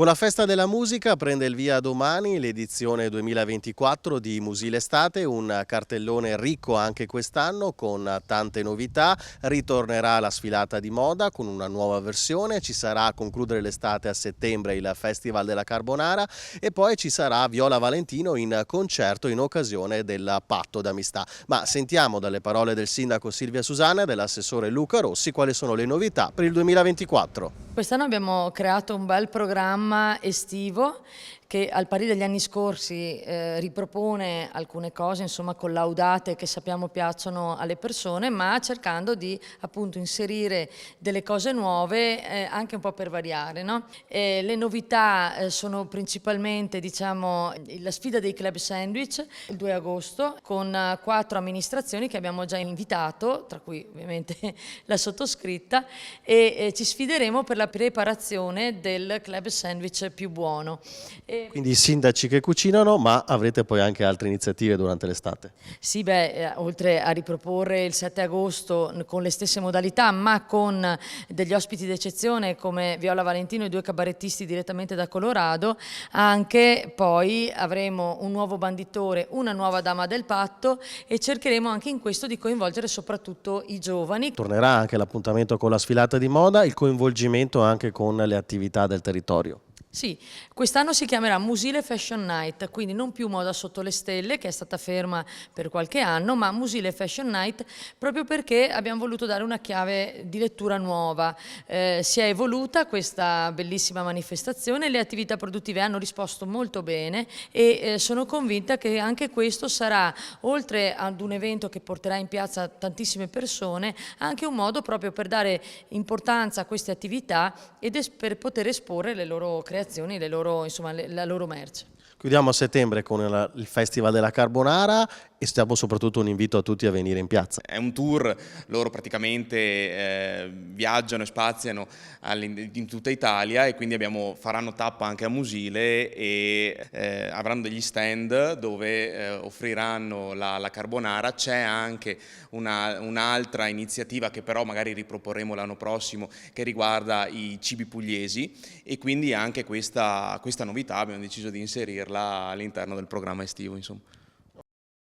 Con la Festa della Musica prende il via domani l'edizione 2024 di Musil Estate, un cartellone ricco anche quest'anno con tante novità. Ritornerà la sfilata di moda con una nuova versione, ci sarà a concludere l'estate a settembre il Festival della Carbonara e poi ci sarà Viola Valentino in concerto in occasione del patto d'amistà. Ma sentiamo dalle parole del sindaco Silvia Susanna e dell'assessore Luca Rossi quali sono le novità per il 2024. Quest'anno abbiamo creato un bel programma estivo che al pari degli anni scorsi ripropone alcune cose insomma collaudate che sappiamo piacciono alle persone, ma cercando di appunto inserire delle cose nuove anche un po' per variare, no? Le novità sono principalmente diciamo la sfida dei club sandwich il 2 agosto con 4 amministrazioni che abbiamo già invitato, tra cui ovviamente la sottoscritta, e ci sfideremo per la preparazione del club sandwich più buono. Quindi i sindaci che cucinano, ma avrete poi anche altre iniziative durante l'estate? Sì, oltre a riproporre il 7 agosto con le stesse modalità, ma con degli ospiti d'eccezione come Viola Valentino e 2 cabarettisti direttamente da Colorado, anche poi avremo un nuovo banditore, una nuova dama del patto e cercheremo anche in questo di coinvolgere soprattutto i giovani. Tornerà anche l'appuntamento con la sfilata di moda, il coinvolgimento anche con le attività del territorio. Sì, quest'anno si chiamerà Musile Fashion Night, quindi non più Moda sotto le stelle, che è stata ferma per qualche anno, ma Musile Fashion Night proprio perché abbiamo voluto dare una chiave di lettura nuova. Si è evoluta questa bellissima manifestazione, le attività produttive hanno risposto molto bene e sono convinta che anche questo sarà, oltre ad un evento che porterà in piazza tantissime persone, anche un modo proprio per dare importanza a queste attività ed per poter esporre le loro creazioni, insomma, la loro merce. Chiudiamo a settembre con il Festival della Carbonara e stiamo soprattutto un invito a tutti a venire in piazza. È un tour, loro praticamente viaggiano e spaziano in tutta Italia e quindi faranno tappa anche a Musile e avranno degli stand dove offriranno la carbonara. C'è anche un'altra iniziativa che però magari riproporremo l'anno prossimo che riguarda i cibi pugliesi e quindi anche questa novità abbiamo deciso di inserirla all'interno del programma estivo, insomma.